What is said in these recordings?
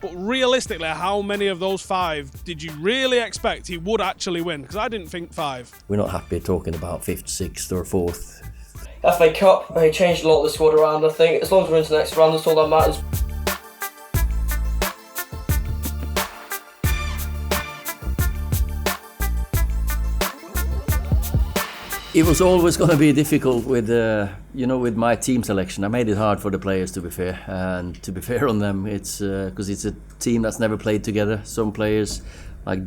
But realistically, how many of those 5 did you really expect he would actually win? Because I didn't think 5. We're not happy talking about 5th, 6th or 4th. FA Cup, he changed a lot of the squad around, I think. As long as we're into the next round, that's all that matters. It was always going to be difficult with, with my team selection. I made it hard for the players, to be fair, and to be fair on them, it's because it's a team that's never played together. Some players, like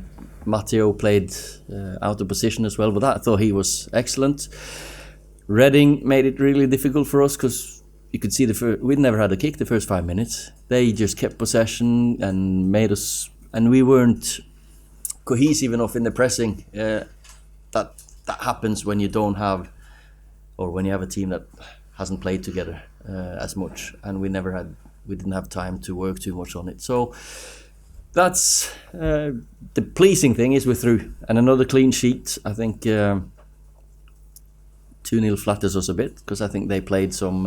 Matteo, played out of position as well, but I thought he was excellent. Reading made it really difficult for us because you could see we'd never had a kick the first 5 minutes. They just kept possession and made us, and we weren't cohesive enough in the pressing. That happens when you don't have, or when you have a team that hasn't played together as much, and we didn't have time to work too much on it. So that's the pleasing thing is we're through, and another clean sheet. I think 2-0 flatters us a bit because I think they played some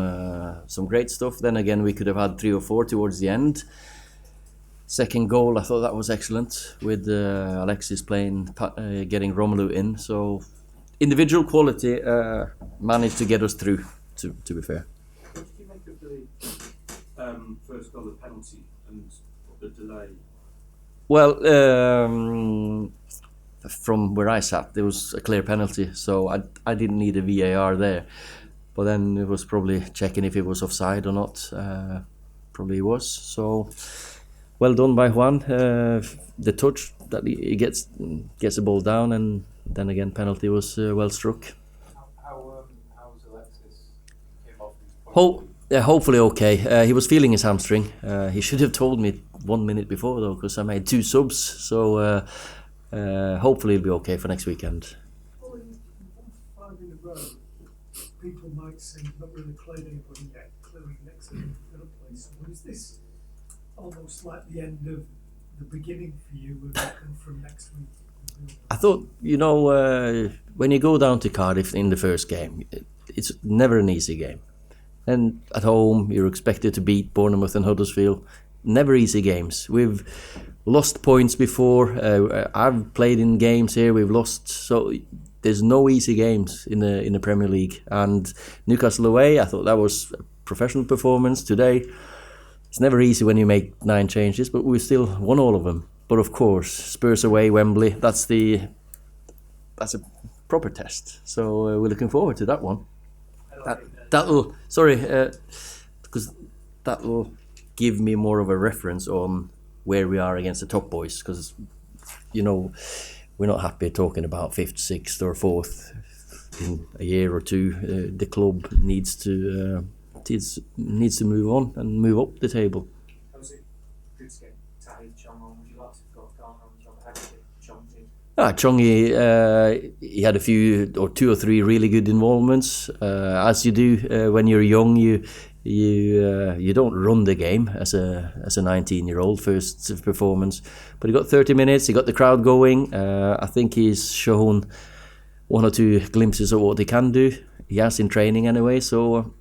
great stuff. Then again, we could have had 3 or 4 towards the end. Second goal, I thought that was excellent with Alexis playing, getting Romelu in. So individual quality managed to get us through, to be fair. What did you make of the first goal, the penalty, and the delay? Well, from where I sat, there was a clear penalty, so I didn't need a VAR there. But then it was probably checking if it was offside or not. Probably was. So well done by Juan. The touch that he gets the ball down, and then again penalty was well struck. How was Alexis? Came off his Hopefully okay. He was feeling his hamstring. He should have told me 1 minute before though, because I made 2 subs. So hopefully he'll be okay for next weekend. Well, in 5 in a row, people might say you've not really played anybody yet, clearly next to the place. So is this almost like the end of the beginning for you and from next week? I thought, when you go down to Cardiff in the first game, it's never an easy game. And at home, you're expected to beat Bournemouth and Huddersfield. Never easy games. We've lost points before. I've played in games here. We've lost. So there's no easy games in the Premier League. And Newcastle away, I thought that was a professional performance today. It's never easy when you make 9 changes, but we still won all of them. But of course, Spurs away, Wembley, that's a proper test. So we're looking forward to that one. Because that'll give me more of a reference on where we are against the top boys. Because, we're not happy talking about 5th, 6th or 4th in a year or two. The club needs to move on and move up the table. Was it good to get Tahith Chong on? Would you like to have got Ghana on the job? How did Chong do? Chongi, he had 2 or 3 really good involvements. As you do when you're young, you don't run the game as a 19-year-old first performance. But he got 30 minutes. He got the crowd going. I think he's shown 1 or 2 glimpses of what he can do. He has in training anyway. So,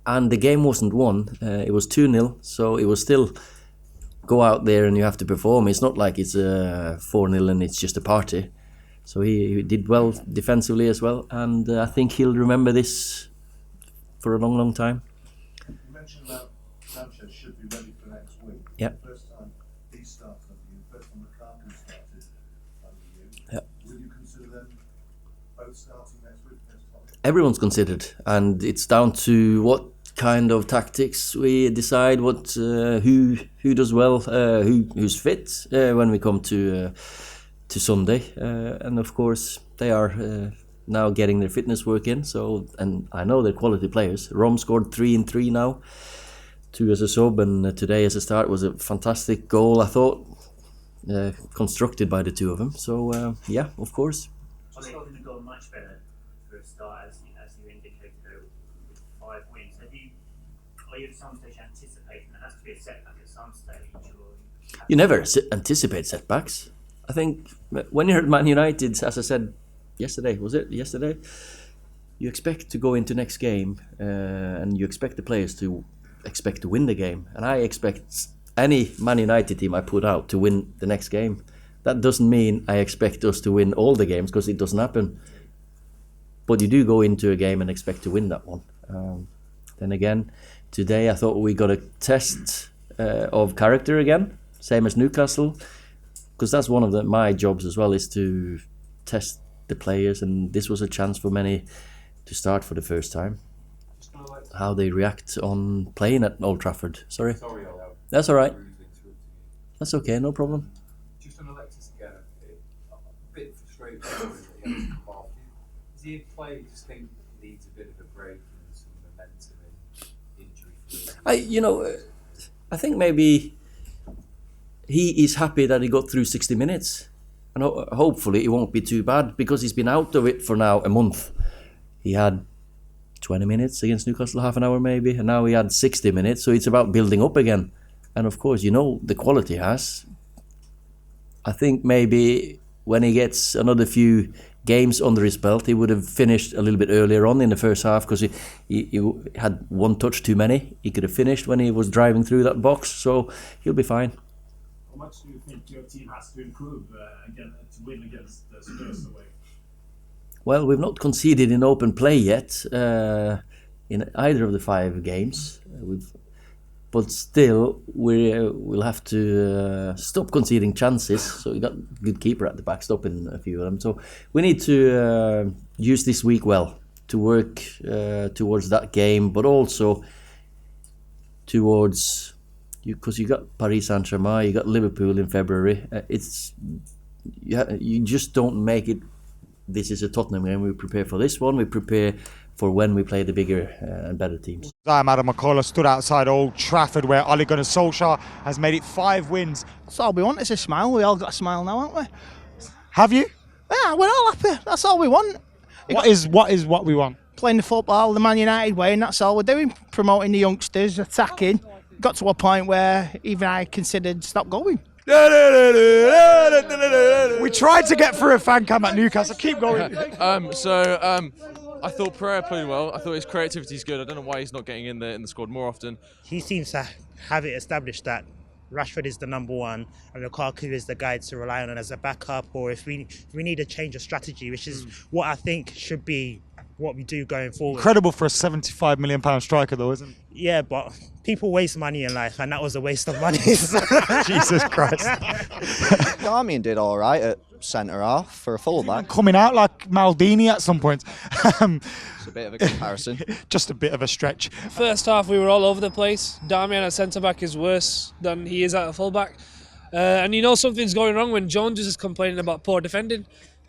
and the game wasn't won. It was 2-0. So it was still go out there and you have to perform. It's not like it's 4-0 and it's just a party. So he did well defensively as well, and I think he'll remember this for a long, long time. You mentioned that Sanchez should be ready for next week. Yeah. The first time he started under you, first time McCarthy started under you. Yeah. Will you consider them both starting next week? Everyone's considered, and it's down to what kind of tactics we decide, what who does well, who's fit when we come to Sunday, and of course they are now getting their fitness work in. So, and I know they're quality players. Rom scored 3 in 3 now, 2 as a sub, and today as a start was a fantastic goal. I thought constructed by the 2 of them. So yeah, of course. I think they've got much better for a start, as you indicated, with 5 wins. Are you at some stage anticipating there has to be a setback at some stage? You never anticipate setbacks. I think when you're at Man United, as I said yesterday, you expect to go into next game and you expect the players to expect to win the game. And I expect any Man United team I put out to win the next game. That doesn't mean I expect us to win all the games, because it doesn't happen. But you do go into a game and expect to win that one. Then again, today I thought we got a test of character again, same as Newcastle, because that's one of my jobs as well, is to test the players, and this was a chance for many to start for the first time. How they react on playing at Old Trafford. Sorry, that's all right. That's okay, no problem. Just on Alexis again, a bit frustrated that he hasn't come off. Is he a player you just think needs a bit of a break and some momentum and injury? I think maybe he is happy that he got through 60 minutes, and hopefully it won't be too bad, because he's been out of it for now a month. He had 20 minutes against Newcastle, half an hour maybe, and now he had 60 minutes, so it's about building up again. And of course, the quality has. I think maybe when he gets another few games under his belt, he would have finished a little bit earlier on in the first half, because he had one touch too many. He could have finished when he was driving through that box, so he'll be fine. How much do you think your team has to improve again to win against the Spurs away? Well, we've not conceded in open play yet in either of the 5 games. But still, we'll have to stop conceding chances. So we got a good keeper at the back, stopping a few of them. So we need to use this week well to work towards that game, but also towards, because you got Paris Saint-Germain, you got Liverpool in February. You just don't make it. This is a Tottenham game. We prepare for this one. We prepare for when we play the bigger and better teams. I'm Adam McCullough, stood outside Old Trafford, where Ole Gunnar Solskjaer has made it 5 wins. That's all we want, is a smile. We all got a smile now, haven't we? Have you? Yeah, we're all happy. That's all we want. What is what we want? Playing the football the Man United way, and that's all we're doing. Promoting the youngsters, attacking. Got to a point where even I considered stop going. We tried to get through a Fancam at Newcastle. Keep going. I thought Pereira played well. I thought his creativity is good. I don't know why he's not getting in the squad more often. He seems to have it established that Rashford is the number one and Lukaku is the guy to rely on as a backup, or if we need a change of strategy, which is what I think should be what we do going forward. Incredible for a £75 million striker though, isn't it? Yeah, but people waste money in life, and that was a waste of money. Jesus Christ. Darmian did all right at centre half for a fullback. Coming out like Maldini at some point. It's a bit of a comparison. Just a bit of a stretch. First half we were all over the place. Darmian at centre back is worse than he is at a fullback. And something's going wrong when Jones is complaining about poor defending.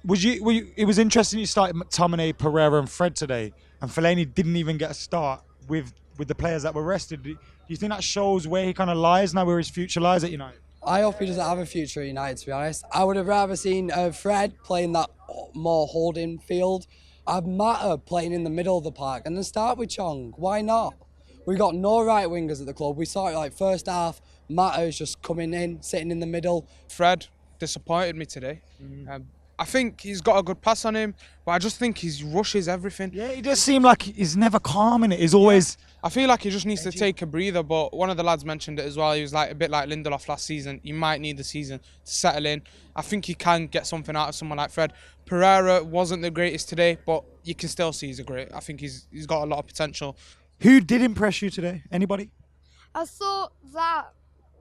It was interesting you started McTominay, Pereira and Fred today, and Fellaini didn't even get a start with the players that were rested. Do you think that shows where he kind of lies now, where his future lies at United? I hope he doesn't have a future at United, to be honest. I would have rather seen Fred playing that more holding field. I'd Mata playing in the middle of the park, and then start with Chong. Why not? We got no right wingers at the club. We saw it like first half, Mata is just coming in, sitting in the middle. Fred disappointed me today. I think he's got a good pass on him, but I just think he rushes everything. Yeah, he does seem like he's never calm in it. He's always... I feel like he just needs to take a breather, but one of the lads mentioned it as well. He was like a bit like Lindelof last season. He might need the season to settle in. I think he can get something out of someone like Fred. Pereira wasn't the greatest today, but you can still see he's I think he's got a lot of potential. Who did impress you today? Anybody? I thought that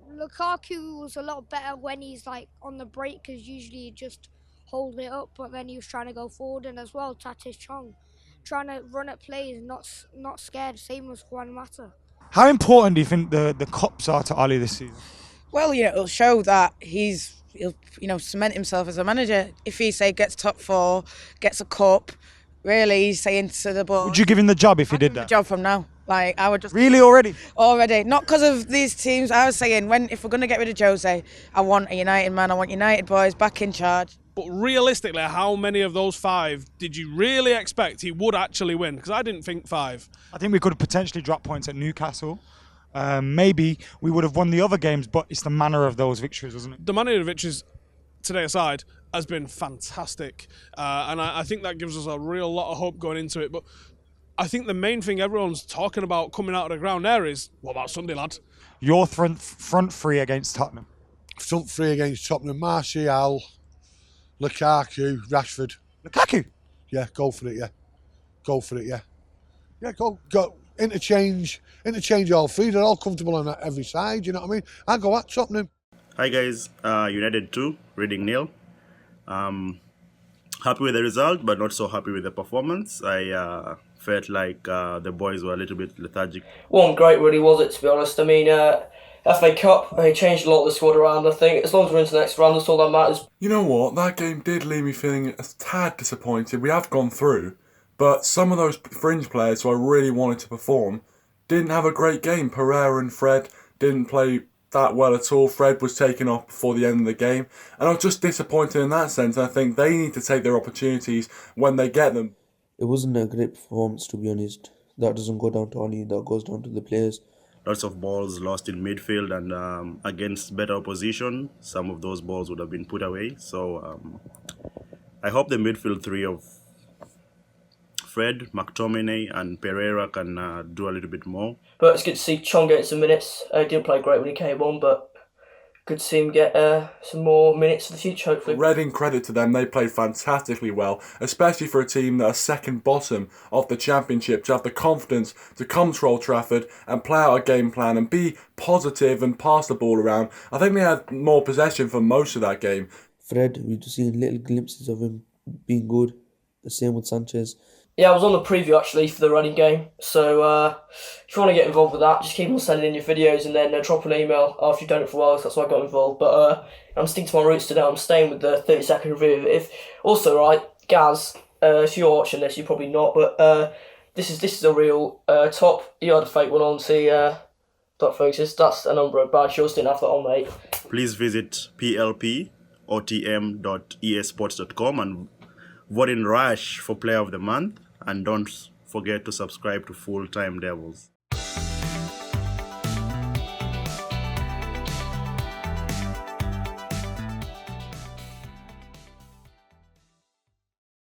Lukaku was a lot better when he's like on the break, because usually he just hold it up, but then he was trying to go forward, and as well Tatis Chong trying to run at plays, not scared, same as Juan Mata. How important do you think the cups are to Ali this season? Well, it'll show that he'll cement himself as a manager. If he gets top 4, gets a cup, really he's saying to the board. Would you give him the job if he did that? The job from now. I would just really already, not because of these teams. I was saying if we're going to get rid of Jose, I want a United man. I want United boys back in charge. But realistically, how many of those 5 did you really expect he would actually win? Because I didn't think 5. I think we could have potentially dropped points at Newcastle. Maybe we would have won the other games, but it's the manner of those victories, isn't it? The manner of the victories, today aside, has been fantastic. And I think that gives us a real lot of hope going into it. But I think the main thing everyone's talking about coming out of the ground there is, what about Sunday, lad? Your front three against Tottenham. Front three against Tottenham: Martial, Lukaku, Rashford. Lukaku? Yeah, go for it, yeah. Go for it, yeah. Yeah, go. Interchange all three. They're all comfortable on every side, you know what I mean? I go at Tottenham. Hi guys, United 2, Reading 0. Happy with the result, but not so happy with the performance. I felt like the boys were a little bit lethargic. Wasn't great, really, was it, to be honest? I mean, FA Cup, they changed a lot of the squad around, I think. As long as we're into the next round, that's all that matters. You know what? That game did leave me feeling a tad disappointed. We have gone through, but some of those fringe players who I really wanted to perform didn't have a great game. Pereira and Fred didn't play that well at all. Fred was taken off before the end of the game, and I was just disappointed in that sense. I think they need to take their opportunities when they get them. It wasn't a great performance, to be honest. That doesn't go down to Oli, that goes down to the players. Lots of balls lost in midfield, and against better opposition, some of those balls would have been put away. So I hope the midfield three of Fred, McTominay and Pereira can do a little bit more. But it's good to see Chong getting some minutes. He didn't play great when he came on, but good to see him get some more minutes for the future, hopefully. Reading, credit to them, they played fantastically well, especially for a team that are second bottom of the Championship, to have the confidence to come to Old Trafford and play out a game plan and be positive and pass the ball around. I think they had more possession for most of that game. Fred, we've just seen little glimpses of him being good. The same with Sanchez. Yeah, I was on the preview actually for the Reading game, so if you want to get involved with that, just keep on sending in your videos and then drop an email after you've done it for a while, so that's why I got involved. But I'm sticking to my roots today. I'm staying with the 30-second review of it. Also, right, Gaz, if you're watching this, you're probably not, but this is a real top. You had a fake one on, see, Dot Focuses. That's a number of badge. Yours didn't have that on, mate. Please visit plpotm.esports.com and vote in Rush for Player of the Month. And don't forget to subscribe to Full Time Devils.